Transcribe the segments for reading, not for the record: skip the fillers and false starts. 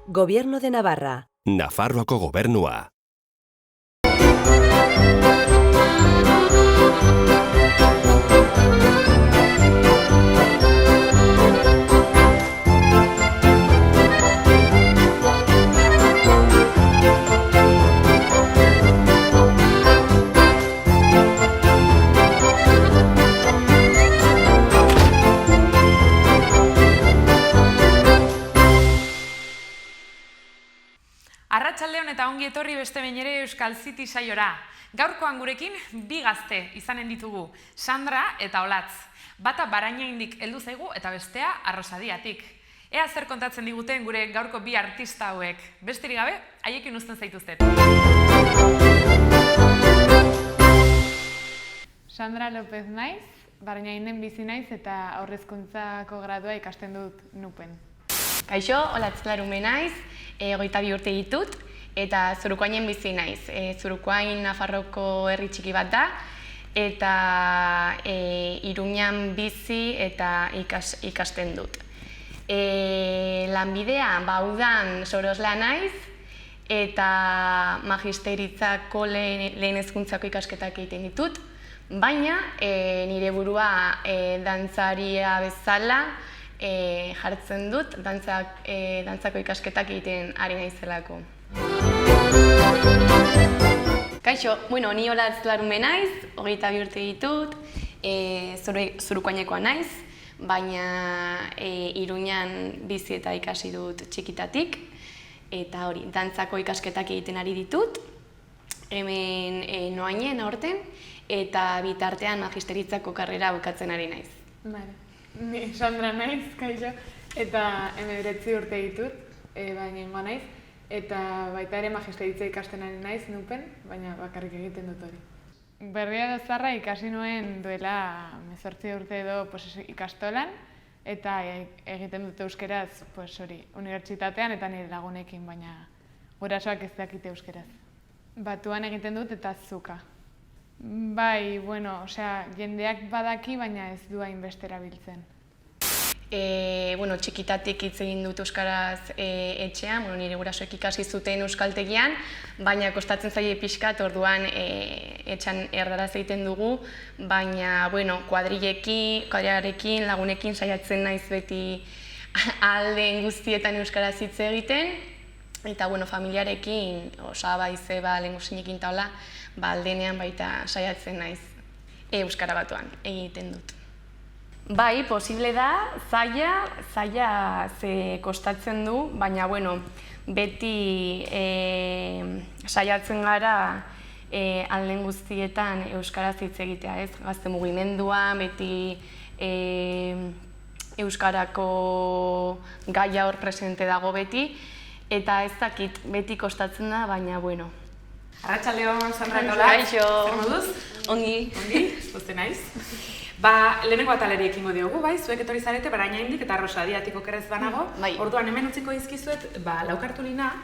Gobierno de Navarra. Nafarroako gobernua. Arratsaldeon eta ongi etorri beste behin ere Euskal City saiora. Gaurkoan gurekin bi gazte izanen ditugu, Sandra eta Olatz. Bata Barainaindik heldu zaigu eta bestea Arrosadiatik. Ea zer kontatzen diguten gure gaurko bi artista hauek. Besterik gabe, haiekin uzten zaituztet. Sandra López naiz, Barainainen bizi naiz eta aurrezkuntzako gradua ikasten dut Nupen. Kaixo, Olatz Larume naiz, 22 urte ditut, eta Zurukoainen bizi naiz. Zurukoain Nafarroko herri txiki bat da, eta Iruñan bizi eta ikasten dut. Lanbidea, udan sorosla naiz, eta magisteritzako lehen hezkuntzako ikasketak egiten ditut, baina nire burua dantzaria bezala jartzen dut, dantzako ikasketak egiten ari naizelako. Kaixo, ni Olatz Larume naiz, 22 urte ditut, Zurukoainekoa naiz, baina Iruñan bizi eta ikasi dut txikitatik, eta hori, dantzako ikasketak egiten ari ditut, hemen Noainen aurten, eta bitartean magisteritzako karrera bukatzen ari naiz. Ni Sandra naiz, kaixo, eta 19 urte ditut, Barainaingoa naiz, eta baita ere magisteritza ikasten ari naiz Nupen, baina bakarrik egiten dut hori. Berriozarra ikasi nuen duela 18 urte edo ikastolan, eta egiten dut euskeraz unibertsitatean eta nire lagunekin, baina gurasoak ez dakite euskeraz. Batuan egiten dut eta zuka. Bai, jendeak badaki, baina ez du hainbeste erabiltzen. Txikitatik hitz egin dut euskaraz etxean, nire gurasoek ikasi zuten euskaltegian, baina kostatzen zaie pixkat, orduan etxean erdaraz egiten dugu, baina kuadrilarekin, lagunekin saiatzen naiz beti alden guztietan euskaraz hitz egiten, eta familiarekin, Osaba, Izeba, Lehengusinekin taula, aldenean baita saiatzen naiz euskara batuan egiten dut. Bai, posible da, zaila ze kostatzen du, baina beti saiatzen gara alden guztietan euskaraz hitz egitea, ez? Gazte mugimendua, beti euskarako gaia hor presente dago beti, eta ez dakit beti kostatzen da, baina Arratsaldeon, Sandra eta Olatz. Kaixo. Zer moduz? Ongi. Pozten naiz. Lehenengo ataleri ekingo diogu, zuek etorri zarete Barainaindik eta Arrosadiatik okerrez banago. Orduan hemen utziko dizkizuet, lau kartulina,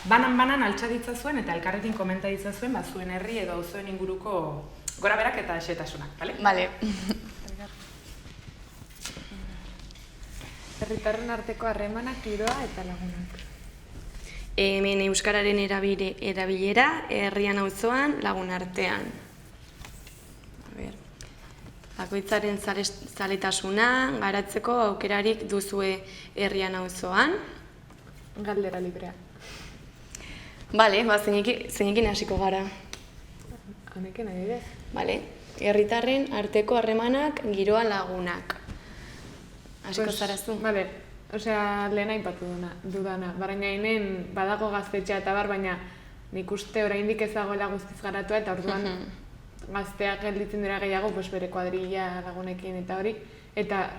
banan altxa ditzazuen eta elkarrekin komenta ditzazuen zuen herri edo zuen inguruko gorabeherak eta xehetasunak, bale? Bale. Herritarren arteko harremanak, giroa eta lagunak. Hemen euskararen erabilera, herrian auzoan, lagun artean. Bakoitzaren zaletasuna, garatzeko aukerarik duzue herrian auzoan. Galdera librea. Bale, zeinekin hasiko gara. Honekin adibidez. Bale, herritarren arteko harremanak, giroa lagunak. Hasiko zarazu? Bale. Lehen aipatu dudana. Barainainen badago gaztetxea eta baina nik uste oraindik ez dagoela guztiz garatua eta orduan gazteak gelditzen dira gehiago bere kuadrilla lagunekin eta hori. Eta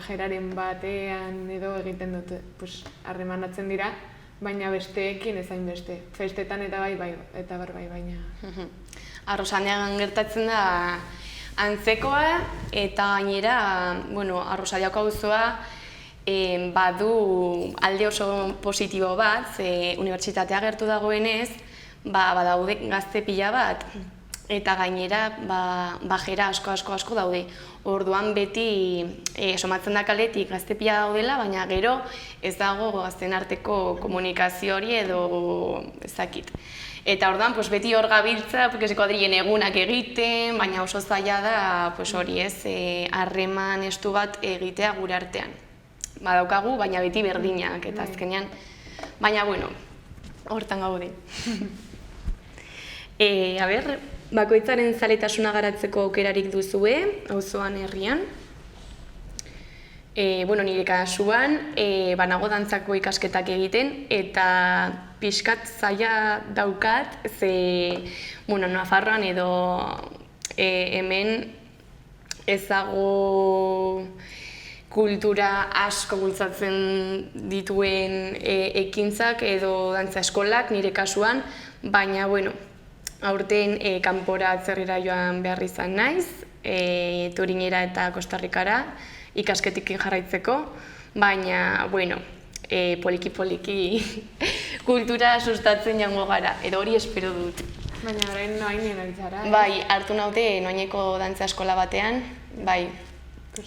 jeraren batean edo egiten dute harremanatzen dira, baina besteekin ez hainbeste. Festetan eta bai, baina. Arrosanean gertatzen da antzekoa eta gainera, Arrosadiako auzoa badu alde oso positibo bat, unibertsitatea gertu dagoenez, badaude gazte pila bat, eta gainera bajera asko daude. Orduan beti somatzen da kaletik gaztepia daudela, baina gero ez dago gazten arteko komunikazio hori edo ezakit. Eta orduan beti hor gabiltza, kuadrilen egunak egiten, baina oso zaila da hori ez, harreman estu bat egitea gure artean. Badaukagu, baina beti berdinak eta azkenean, baina bueno, hortan gaude. Bakoitzaren zaletasuna garatzeko aukerarik duzue, auzoan herrian. Nire kasuan, banago dantzako ikasketak egiten, eta pixkat zaila daukat, ze Nafarroan edo hemen ez dago kultura asko bultzatzen dituen ekintzak edo dantza eskolak nire kasuan, baina aurten kanpora atzerrira joan behar izan naiz, Turinera eta Kostarrikara ikasketikin jarraitzeko, baina, poliki-poliki kultura sustatzen jango gara, edo hori espero dut. Baina orain noainen aritzara, Bai, hartu naute noaineko dantza eskola batean, bai,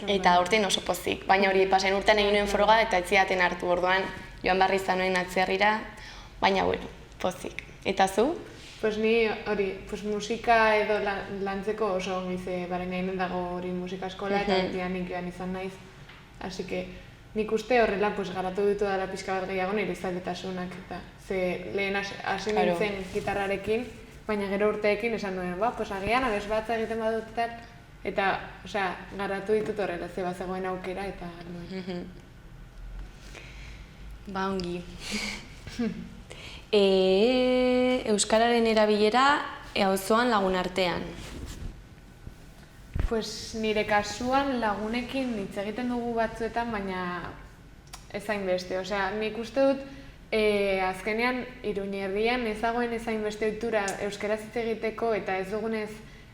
eta aurten oso pozik. Baina hori pasen urtean egin nuen froga eta ez zidaten hartu orduan joan barri izan nuen atzerrira, baina pozik. Eta zu? Ni hori, musika edo lantzeko oso ongi ze Barainainen dago hori musika eskola eta nik joan izan naiz. Así que nik uste horrela garatu ditu dela pixka bat gehiago nire izaletasunak. Ze lehen hasi nintzen gitarrarekin, baina gero urteekin esan nuen, agian abes batza egiten badut eta garatu ditut horrela, ze bazegoen aukera eta nuen. Ongi. Euskararen erabilera auzoan lagun artean. Nire kasuan lagunekin hitz egiten dugu batzuetan, baina ez hainbeste. Nik uste dut azkenean Iruñerrian ez dagoen ez hainbeste ohitura euskaraz hitz egiteko eta ez dugunez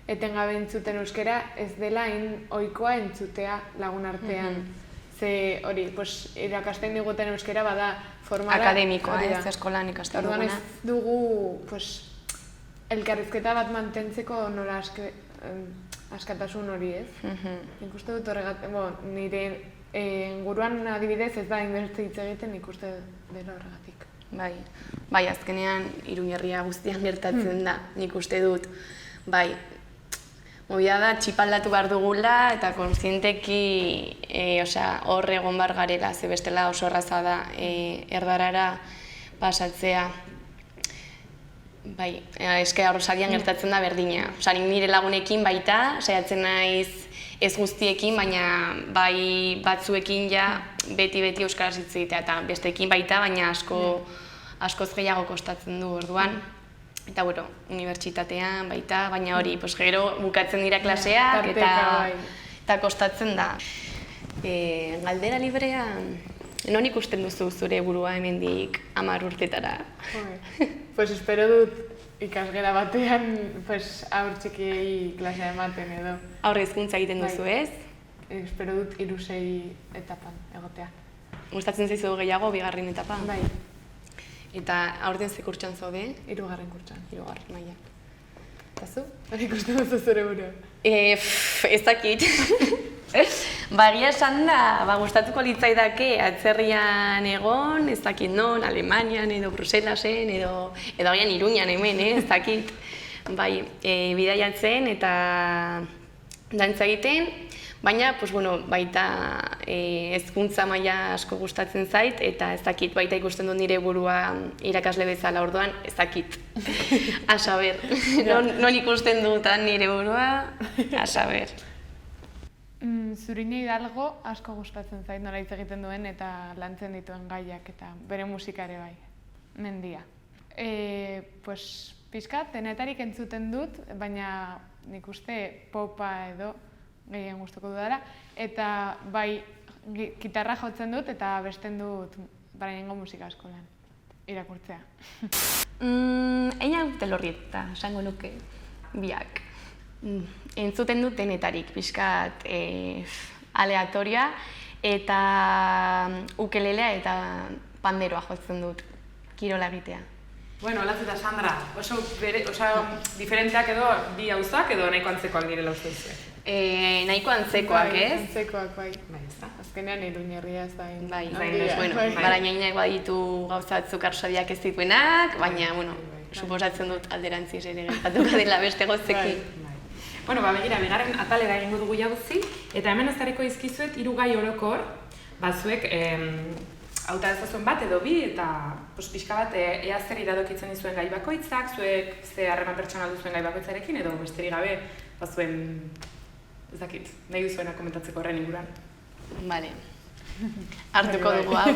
etengabe entzuten euskara ez dela hain ohikoa entzutea lagun artean. Ze hori, irakasten diguten euskara bada formala akademikoa, ez eskolan ikasten duguna. Orduan ez dugu elkarrizketa bat mantentzeko nola askatasun hori, ez? Nik uste dut horregatik, nire inguruan adibidez ez da inbeste hitz egiten nik uste dela horregatik. Bai, azkenean Iruñerria guztian gertatzen da, nik uste dut, bai, movida da txipaldatu behar dugula eta kontzienteki hor egon bar garela, ze bestela oso erraza da erdarara pasatzea. Bai, eske Arrosadian gertatzen da berdina. Nik nire lagunekin baita, saiatzen naiz ez guztiekin, baina bai batzuekin beti euskaraz hitz egitea eta besteekin baita, baina askoz gehiago kostatzen du orduan. Eta, unibertsitatean baita, baina hori, gero bukatzen dira klaseak eta kostatzen da. Galdera librean, non ikusten duzu zure burua hemendik 10 urtetara? Espero dut ikasgela batean haur txikiei klasea ematen edo. Aurre hezkuntza egiten duzu, ez? Espero dut 3-6 etapan egotea. Gustatzen zaizu gehiago bigarren etapan? Bai. Eta aurten ze kurtsan zaude? 3. kurtsan. 3. maila. Eta zu? Ikusten duzu zure burua? Ez dakit. Egia esan da, gustatuko litzaidake atzerrian egon, ez dakit non, Alemanian edo Bruselasen edo agian Iruñan hemen, ez dakit. Bai, bidaiatzen eta dantza egiten, baina, baita hezkuntza maila asko gustatzen zait eta ez dakit, baita ikusten dut nire burua irakasle bezala orduan, ez dakit. A saber, non ikusten dutan nire burua, a saber. Zurine Hidalgo asko gustatzen zait nola hitz egiten duen eta lantzen dituen gaiak eta bere musika ere bai, mendia. Pixkat, denetarik entzuten dut, baina nik uste popa edo gehien gustuko dudala, eta bai gitarra jotzen dut eta besten dut Barainengo musika eskolan irakurtzea. Eina telorrieta, esango nuke, biak. Entzuten dut denetarik, pixkat aleatorioa, eta ukelelea eta panderoa jotzen dut, kirola egitea. Bueno, Olatz eta Sandra, oso diferenteak edo bi gauzak edo nahiko antzekoak direla uste duzu? Nahiko antzekoak, ez? Antzekoak, bai. Bai, ez da. Azkenean Iruñerria ez da. Bai, bueno, Barañainak baditu gauza batzuk Arsabiak ez dituenak, baina, bueno, suposatzen dut alderantziz ere gertatuko dela beste gozekin. Bueno, begira, bigarren atalera egingo dugu jauzi, eta hemen ezarriko izkizuet 3 gai orokor, zuek hauta ezazuen bat edo bi, eta pixka bat ea zer iradokitzen dizuen gai bakoitzak, zuek ze harreman pertsonal duzuen gai bakoitzarekin, edo besterik gabe, zuen, ez dakit, nahi duzuena komentatzeko horren inguruan. Vale, hartuko dugu hau.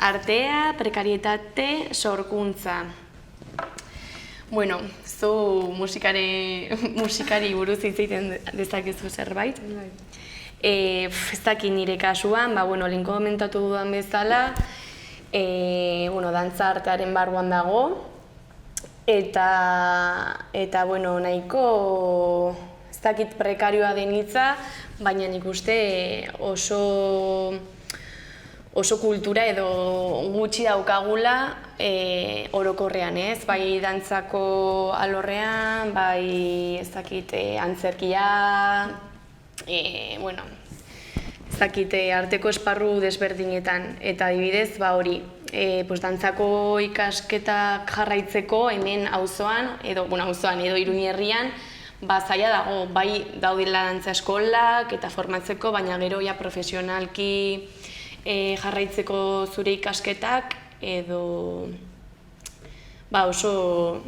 Artea, prekarietate, sorkuntza. Bueno, zu musikari buruz hitz egiten dezakezu zerbait. Ez dakit nire kasuan, lehen komentatu dudan bezala, dantza artearen barruan dago, eta nahiko, ez dakit prekarioa den hitza, baina nik uste oso kultura edo gutxi daukagula orokorrean, ez? Bai dantzako alorrean, bai ez dakit antzerkia, ez dakit arteko esparru desberdinetan, eta adibidez, hori, dantzako ikasketak jarraitzeko hemen auzoan edo Iruñerrian, zaila dago, bai daudela dantza eskolak eta formatzeko, baina gero ja profesionalki jarraitzeko zure ikasketak edo oso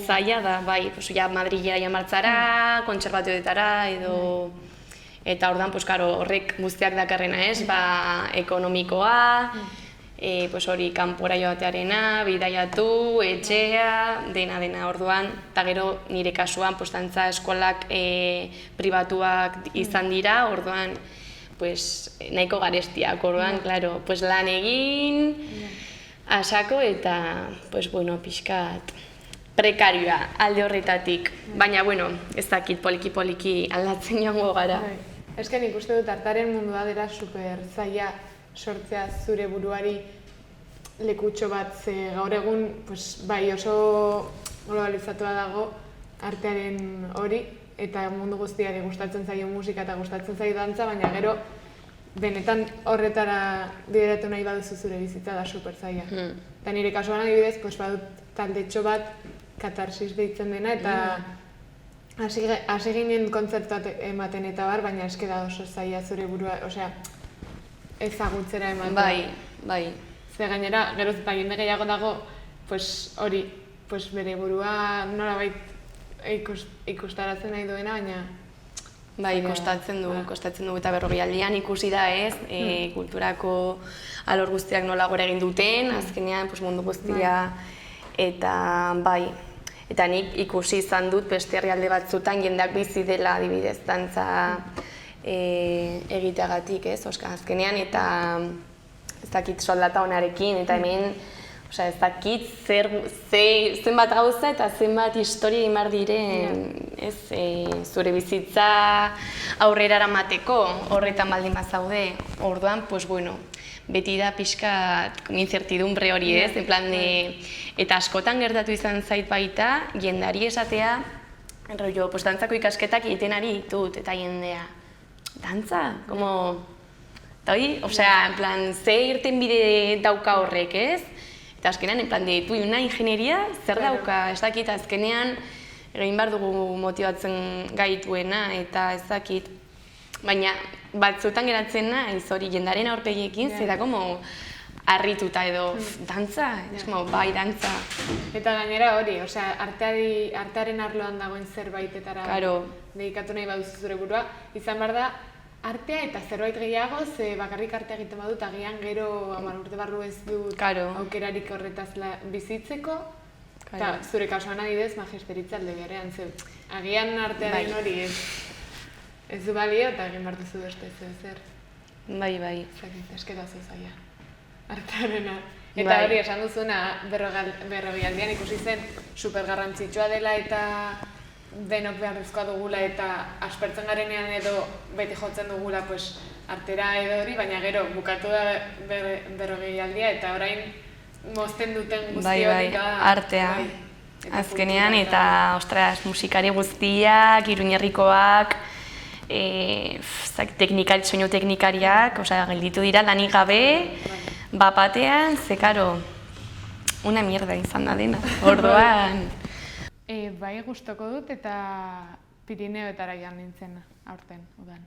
zaila da, bai, Madrilera jamartzara, kontserbatioetara edo eta ordan, horrek guztiak dakarrena ez, ekonomikoa, hori kanpora joatearena, bidaiatu, etxea, dena orduan, eta gero nire kasuan dantza eskolak pribatuak izan dira, orduan nahiko garestiak, orduan, lan egin, asako eta, pixkat prekarioa alde horretatik, baina, ez dakit poliki aldatzen joango gara. Ez que nik uste dut artaren mundua dela super zaila sortzea zure buruari lekutxo bat, ze gaur egun bai oso globalizatua dago artearen hori, eta mundu guztiari gustatzen zaio musika eta gustatzen zaio dantza, baina gero benetan horretara bideratu nahi baduzu zure bizitza da super zaila. Eta nire kasuan adibidez, badut taldetxo bat katarsis deitzen dena, eta hasi ginen kontzertuak ematen eta baina eske da oso zaila zure burua, ezagutzera ematen. Bai. Ze gainera, geroz eta jende gehiago dago, hori, bere burua nolabait ikustaratzen nahi duena, baina... Bai, kostatzen du, eta 40aldian ikusi da ez, kulturako alor guztiak nola gora egin duten, azkenean mundu guztia, eta bai, eta nik ikusi izan dut beste herrialde batzutan jendeak bizi dela adibidez dantza egiteagatik, ez, azkenean, eta ez dakit soldata onarekin, eta hemen ez dakit zenbat gauza eta zenbat historia imar diren zure bizitza aurrera eramateko horretan baldin bazaude. Orduan, beti da pixkat incertidumbre hori ez, eta askotan gertatu izan zait baita, jendari esatea, dantzako ikasketak egiten ari ditut, eta jendea, dantza? Eta hori, ze irten bide dauka horrek ez? Eta azkenean, una ingenieria, zer dauka, ez dakit, azkenean egin behar dugu motibatzen gaituena, eta ez dakit. Baina, batzutan geratzen naiz hori jendaren aurpegiekin, zera harrituta edo, dantza, bai, dantza. Eta gainera hori, artearen arloan dagoen zerbaitetara dedikatu nahi baduzu zure burua, izan behar da, artea eta zerbait gehiago, ze bakarrik artea egiten badut, agian gero 10 urte barru ez dut aukerarik horretaz bizitzeko. Eta zure kasuan adibidez magisteritza alde berean, ze agian artearen hori ez du balio eta egin behar duzu beste zer. Bai. Esketa zaila, artearena. Eta hori esan duzuna 40aldian ikusi zen super garrantzitsua dela eta denok beharrezkoa dugula eta aspertzen garenean edo beti jotzen dugula artera edo hori, baina gero bukatu da 40aldia eta orain mozten duten guzti Bai, hori artea. Azkenean, eta, ostras, musikari guztiak, Iruñerrikoak, soinu teknikariak, gelditu dira lanik gabe, bapatean, karo, una mierda izan da dena, orduan. Bai gustoko dut eta Pirineoetara joan nintzen aurten, udan.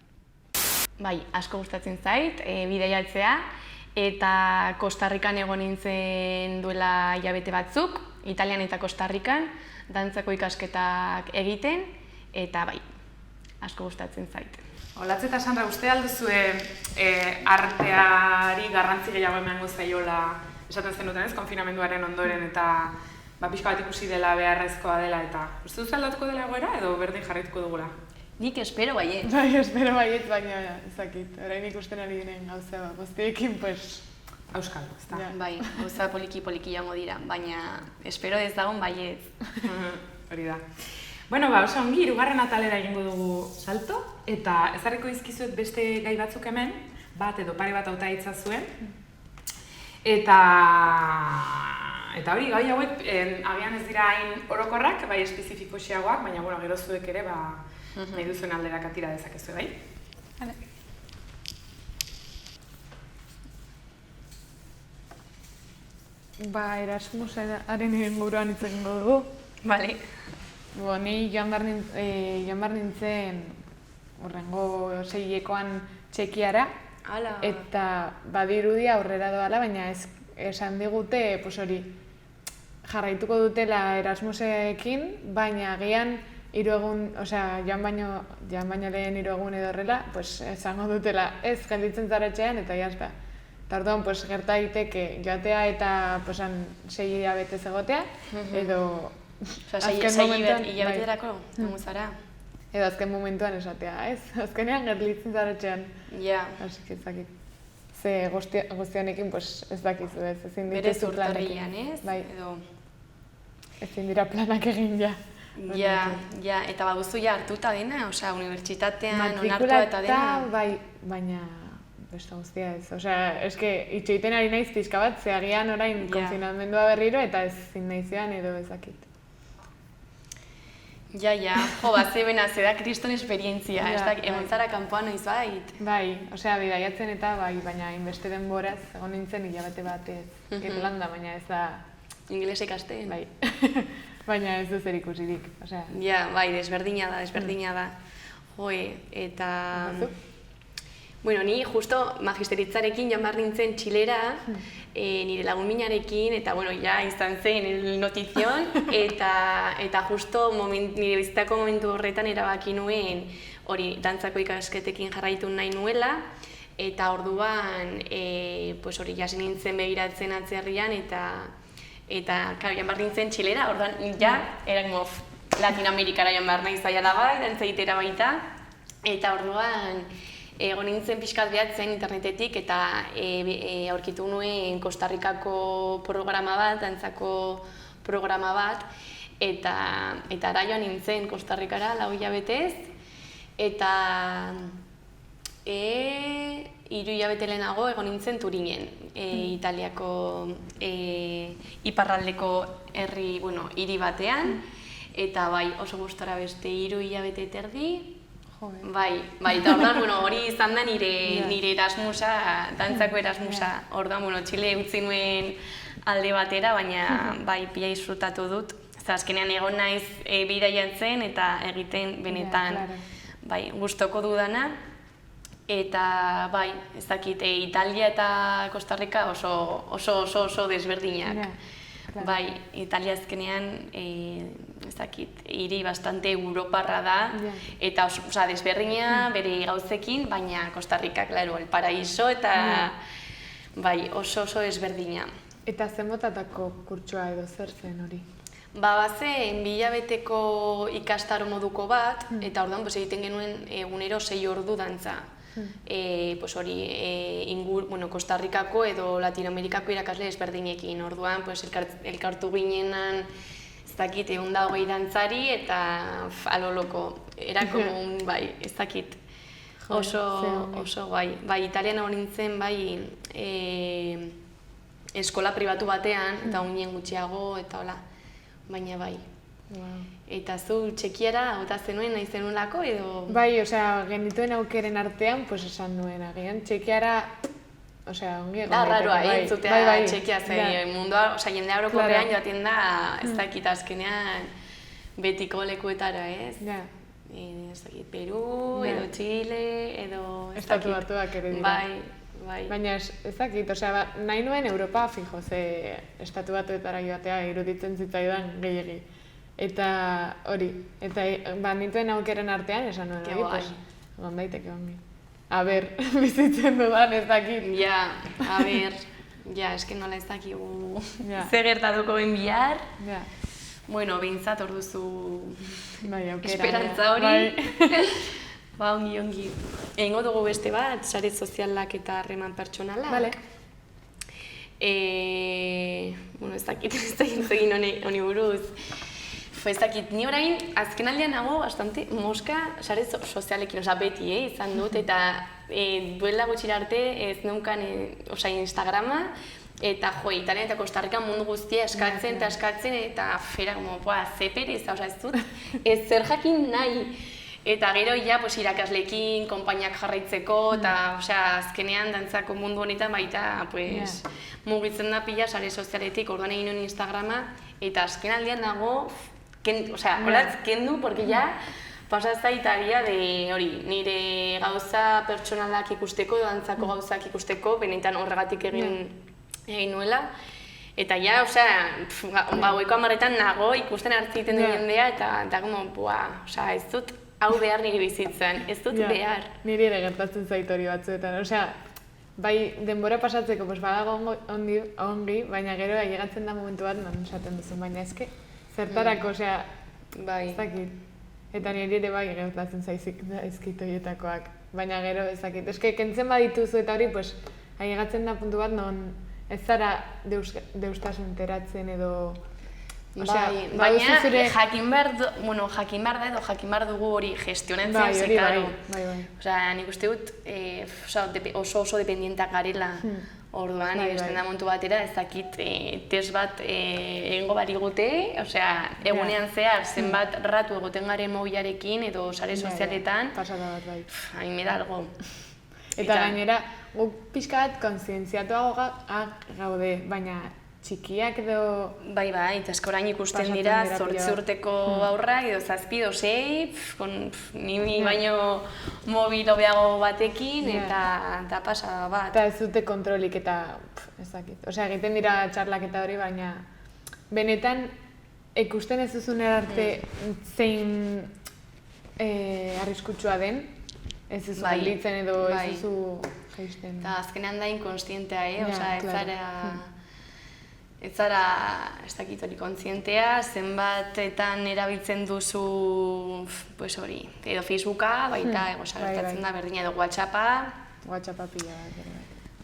Bai, asko gustatzen zait, bidaiatzea, eta Costa Rican egon nintzen duela hilabete batzuk, Italian eta Costa Rican, dantzako ikasketak egiten, eta bai, asko gustatzen zait. Olatz eta Sandra, uste alduzue arteari garrantzi gehiago emango zaiola esaten zenuten ez, konfinamenduaren ondoren eta pixka bat ikusi dela beharrezkoa dela eta uste duzu aldatuko dela egoera edo berdin jarrituko dugula? Nik espero baiet. Bai, espero baiet, baina ezakit, orain ikusten ari diren gauza guztiekin, pues... Auskal, ez da? Bai, gauza poliki jango dira, baina espero ez dagoen baiet. Hori da. Bueno, oso ongi, hirugarren atalera egingo dugu salto, eta ezarriko dizkizuet beste gai batzuk hemen, bat edo pare bat hauta itzazuen. Eta hori, gai hauek, agian ez dira hain orokorrak, bai espezifikoxiagoak, baina gero zuek ere, nahi duzuen alderak atira dezakezu, bai? Erasmusaren inguruan hitz egingo dugu. Bale. Ni joan behar nintzen hurrengo seiekoan Txekiara, eta badirudi aurrera doala, baina esan digute hori jarraituko dutela Erasmusekin, baina agian joan baino lehen 3 egun edo horrela, esango dutela ez gelditzen zara etxean eta jazta. Eta orduan, gerta daiteke joatea eta 6 hilabete egotea, edo hilabeterako, zara? Edo azken momentuan esatea, ez? Azkenean gelditzen zara etxean. Ja. Asik ezakit. Ze guztionekin ez dakizu, ez? Ezin Bere dituzu planak egin. zurtarrian, ez? Bai. Ezin dira planak egin, ja. Ja, eta baduzu hartuta dena, unibertsitatean onartua eta dena. Matrikulata, bai, baina beste guztia ez. Eske itxoiten ari naiz pixka bat, ze agian orain konfinamendua berriro eta ezin naizean edo ezakit. Ja, zebena, zeda kriston esperientzia, ez da, emontzara kanpoan noiz bait. Bai, bidaiatzen eta bai, baina inbeste denboraz, egon nintzen hilabete batez, Irlanda, baina ez da... Ingeles ikasten. Bai, baina ez du zer ikusirik, Ja, bai, desberdina da. Eta... Bueno, ni justo magisteritzarekin joan behar nintzen Txilera, nire lagun minarekin, eta izan zen el notizion, eta justo nire bizitako momentu horretan erabaki nuen hori dantzako ikasketekin jarraitu nahi nuela, eta orduan hori jasi nintzen begiratzen atzerrian, eta joan behar nintzen Txilera, orduan eran Latinoamerikara joan behar nahi zaiala bai, dantza egitera baita, eta orduan egon nintzen pixkat behatzen internetetik eta aurkitu nuen Costa Ricako programa bat, dantzako programa bat, eta ara joan nintzen Costa Ricara 4 hilabetez, eta 3 hilabete lehenago egon nintzen Turinen, Italiako iparraldeko hiri batean, eta bai oso gustora beste 3 hilabete eta erdi. Bai, eta orduan, hori izan da nire Erasmusa, dantzako Erasmusa. Orduan, Txile utzi nuen alde batera, baina bai, pila disfrutatu dut. Azkenean egon naiz bidaiatzen eta egiten benetan gustoko dudana. Eta bai, ez dakit, Italia eta Costa Rica oso desberdinak. Bai, Italia azkenean, ez dakit, hiri bastante europarra da, eta desberdina bere gauzekin, baina Costa Rica, claro, el paraíso, eta bai, oso desberdina. Eta zen motatako kurtsoa edo zer zen hori? Bazen 2 hilabeteko ikastaro moduko bat, eta orduan egiten genuen egunero 6 ordu dantza. Costa Ricako edo Latinoamerikako irakasle ezberdinekin. Orduan, elkartu ginenan, ez dakit, 120 dantzari eta aloloko. Era como ez dakit, oso guai. Bai, Italian hori nintzen, eskola pribatu batean, eta ongien gutxiago, eta hola, baina bai. Eta zu txekiara, ota zenuen nahi zenulako, edo... Bai, osea, genituen aukeren artean, pues esan nuen, agian, txekiara, osea, ongi egon daiteke, Arraroa, entzutea txekia zen, mundua, osea, jende orokorrean joaten da, ez dakit azkenean betiko lekuetara, ez? Ja. Ez dakit, Peru, edo Chile, edo... Estatu batuak ere dira. Bai. Baina ez dakit, osea, nahi nuen Europa fijo, ze estatu batuetara joatea iruditzen zitzaidan gehiegi. Eta hori, eta nituen aukeren artean esan nuen, pues, egon daiteke ongi. A ber, bizitzen dudan ez dakit. Ja, a ber, eske nola ez dakigu zer gertatuko ben bihar. Ja. Bueno, behintzat hor duzu Bai, aukera. esperantza hori. Bai. Ba, ongi. Egingo dugu beste bat, sare sozialak eta harreman pertsonalak. Vale. Bueno, ez dakit egin honi buruz. Ez dakit, ni orain, azken aldean nago bastante moska sare sozialekin, oza, beti, izan dut, eta duela gutxira arte ez neukan, Instagrama, eta Italian eta Costa Rica mundu guztia eskatzen, eta fera, ze pereza, oza, ez dut, ez zer jakin nahi. Eta gero, irakasleekin, konpainiak jarraitzeko, eta azkenean dantzako mundu honetan baita mugitzen da pila sare sozialetik, orduan egin nuen Instagrama, eta azken aldean nago, holatz kendu, porque pasa zaitaria de hori, nire gauza pertsonalak ikusteko, dantzako gauzak ikusteko, benetan horregatik egin nuela. Eta goiko hamarretan nago ikusten hartziten den jendea, eta ez dut hau behar nire bizitzan, ez dut behar. Niri ere gertatzen zait hori batzuetan, bai denbora pasatzeko badago ongi, baina gero ailegatzen da momentu bat non esaten duzun, baina eske zertarako, ez dakit. Eta niri ere bai gertatzen zaizkit horietakoak, baina gero ez dakit. Eske kentzen badituzu eta hori, ailegatzen da puntu bat non ez zara deustaz enteratzen edo... Baina jakin behar da edo jakin behar dugu hori gestionatzen zekaro. Osea, nik uste dut oso dependientak garela orduan, iristen da montu batera, ez dakit test bat egingo barigute, osea, egunean zehar zenbat ratu egoten garen mobilarekin edo sare sozialetan. Pasada bat bai. Hain me da algo. Eta gainera, guk pixka bat kontzientziatuagoak gaude, baina txikiak edo... Bai, eta eskorain ikusten dira 8 urteko aurrak edo 7 edo 6, ni baino mobil hobeago batekin eta pasada bat. Eta ez dute kontrolik eta ez dakit. Osea, egiten dira txarlak eta hori, baina benetan ikusten ez duzun arte zein arriskutsua den, ez duzu gelditzen edo ez duzu geisten. Eta azkenean da inkonstientea, osea, ez zara, ez dakit hori kontzientea, zenbatetan erabiltzen duzu, hori, edo Facebooka, baita, gertatzen da berdina, edo WhatsAppa. WhatsAppa pila bat.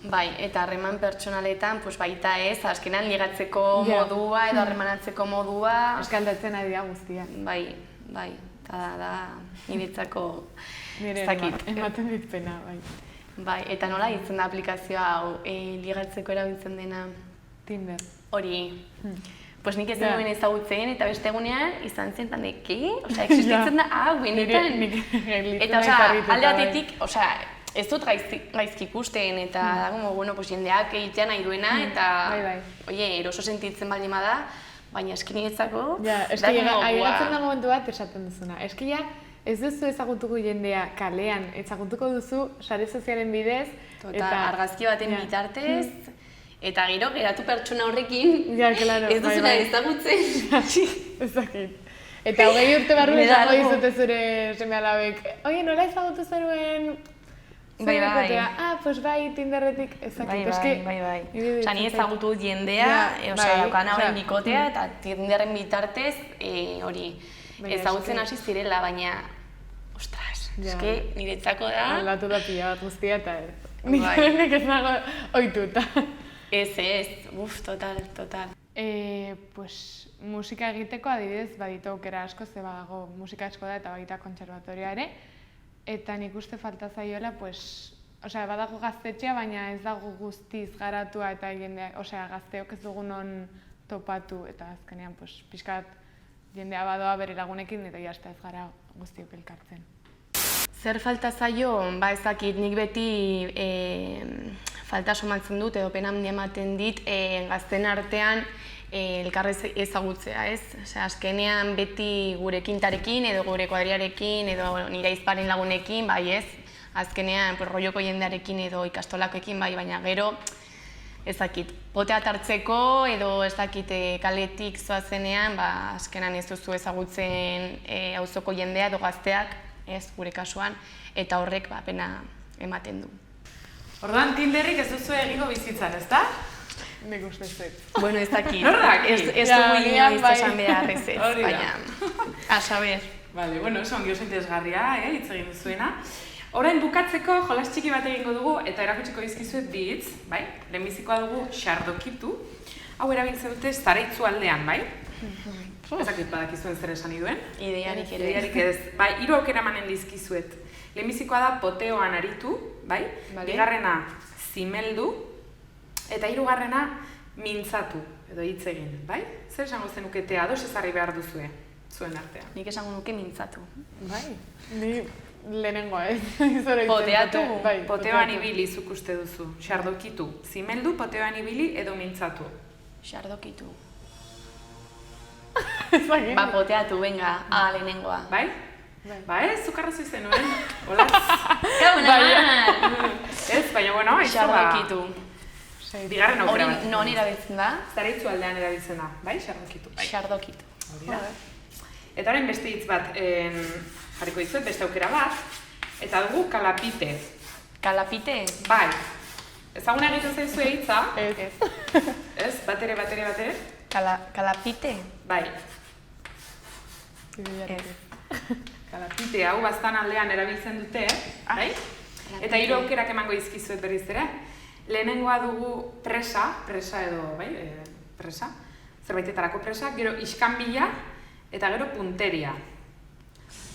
Bai, eta harreman pertsonaletan, baita ez, azkenean ligatzeko modua edo harremanatzeko modua. Eskaldatzen ari da guztia. Bai, eta da, niretzako, ez dakit. Ematen dit pena, bai. Bai, eta nola hitzen da aplikazioa hau, ligatzeko erabiltzen dena? Tinder. Hori, nik ez nuen ezagutzen eta beste egunean izan zen tan eki, existitzen da, benetan. Eta alde batetik, ez dut gaizki ikusten eta jendeak egitea nahi duena eta eroso sentitzen baldin bada, baina eski niretzako... Eski ailegatzen da momentu bat esaten duzuna. Eski ez duzu ezagutuko jendea kalean, ezagutuko duzu sare sozialen bidez. Eta argazki baten bitartez. Eta gero, geratu pertsona horrekin, ez duzuna ezagutzen. Ez dakit. Eta 20 urte barru esango dizute zure seme-alabek, oie, nola ezagutu zenuen zerekotea? Bai, Tinderretik ezakit. Bai. Osa, ni ezagutu jendea, daukana horren bikotea, eta Tinderren bitartez, hori, ezagutzen hasi zirela, baina, ostras, eske, niretzako da... Aldatu da pila bat guztia eta nik ez nago ohituta. Ez, total. Musika egiteko adibidez baditu aukera asko, ze badago musika asko da eta baita kontserbatorioa ere. Eta nik uste falta zaiola badago gaztetxea, baina ez dago guztiz garatua eta jendeak, gazteok ez dugu non topatu eta azkenean pixkat jendea badoa bere lagunekin eta jazta ez gara guztiok elkartzen. Zer falta zaio, ez dakit, nik beti falta somatzen dut edo pena handia ematen dit gazten artean elkarrez ezagutzea, ez? Azkenean beti gure kintarekin edo gure kuadriarekin edo nire ahizparen lagunekin, ez? Azkenean rolloko jendearekin edo ikastolakoekin, baina gero ez dakit, potea hartzeko edo ez dakit kaletik zoazenean, azkenan ez duzu ezagutzen auzoko jendea edo gazteak, ez, gure kasuan, eta horrek pena ematen du. Orduan, Tinderrik ez duzu egingo bizitzan, ezta? Nik uste zait. Bueno, ez dakit, Norrak? ez dugu inoiz esan behar ez, baina, a saber. Vale, bueno, oso ongi oso interesgarria, hitz egin duzuena. Orain bukatzeko jolas txiki bat egingo dugu eta erakutsiko dizkizuet bi hitz, bai? Lehenbizikoa dugu xardokitu. Hau erabiltzen dute Zaraitzu aldean, bai? Ez dakit badakizuen zer esan iduen. Ideiarik ere. Ideiarik ez. Bai, 3 aukera emanen dizkizuet. Lehenbizikoa da poteoan aritu, bai? Bigarrena zimeldu eta 3. mintzatu edo hitz egin, bai? Zer esango zenukete ados ezarri behar duzue zuen artean? Nik esango nuke mintzatu. Bai, ni lehenengoa, ez? Poteatu? Poteoan ibili zuk uste duzu. Xardokitu. Zimeldu, poteoan ibili edo mintzatu. Xardokitu. Poteatu, venga, lehenengoa. Bai? Ez, zuk arrazoi zenuen. Hola. Ez, baina bueno, xardokitu. Bigarren aukera bat. Non erabiltzen da? Zaraitzu aldean erabiltzen da, bai? Xardokitu. Xardokitu. Eta orain beste hitz bat jarriko dizuet, beste aukera bat, eta dugu kalapite. Kalapite? Bai. Ezaguna egiten zaizue hitza? Ez. Ez? Batere? Kalapite? Bai. Ez. Kalapite, hau baztan aldean erabiltzen dute, bai? Eta 3 aukerak emango dizkizuet berriz ere. Lehenengoa dugu presa edo, bai? Presa, zerbaitetarako presa, gero iskanbila, eta gero punteria.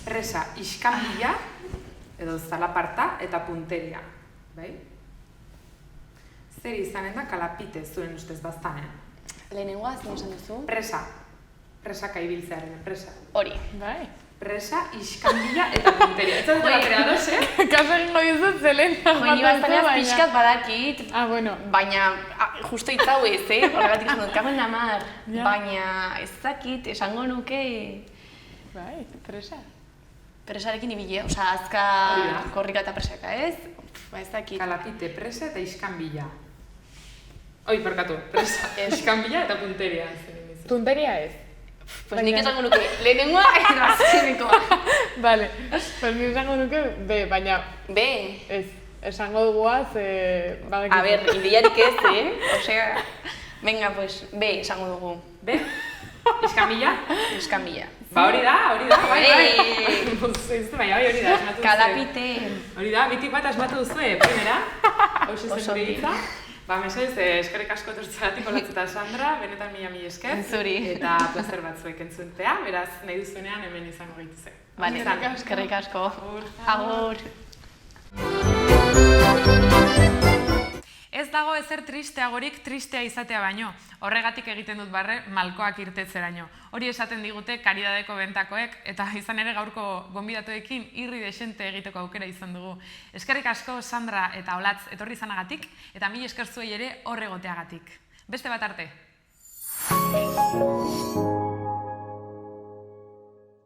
Presa, iskanbila, edo zalaparta, eta punteria. Bai? Zer izanen da kalapite zuen ustez baztanean? Lehenengoa, zen esan duzu? Presa. Presaka ibiltzearen, presa. Hori. Bai. Presa, iskanbila, eta punteria. Ez dut batera ados, Kaso egingo dizut zelen Ni baztaneaz pixkat badakit, bueno. baina justo hitzau ez, horregatik esan dut, kagoen namar. Baina ez dakit, esango nuke... Bai, presa. Presarekin ibile, azka korrika eta presaka, ez? Ez dakit. Kalapite, presa eta iskanbila. Oi, barkatu, presa, iskanbila eta punteria. Punteria ez. Pues nik esango nuke, lehenengoa edo azkenekoa. Vale, pues nik esango nuke B, baina... B? Ez, esango duguaz, A ber, ideiarik ez, Osea, venga, pues, B esango dugu. B? Iskanbila? Iskanbila. Hori da, bai. Baina hori da, asmatu duzue. Kalapite. Hori da, bitik bat asmatu duzue, primera. Hauxe zen hitza. Mesedez, eskerrik asko etortzeagatik Olatz eta Sandra, benetan mila esker. Zuri. Eta plazer batzuek entzutea, beraz, nahi duzunean hemen izango gaituze. Bale, eskerrik asko. Agur. Ez dago ezer tristeagorik tristea izatea baino. Horregatik egiten dut barre malkoak irtetzeraino. Hori esaten digute karidadeko bentakoek eta izan ere gaurko gonbidatuekin irri desente egiteko aukera izan dugu. Eskerrik asko Sandra eta Olatz etorri izanagatik eta mila esker zuei ere hor egoteagatik. Beste bat arte.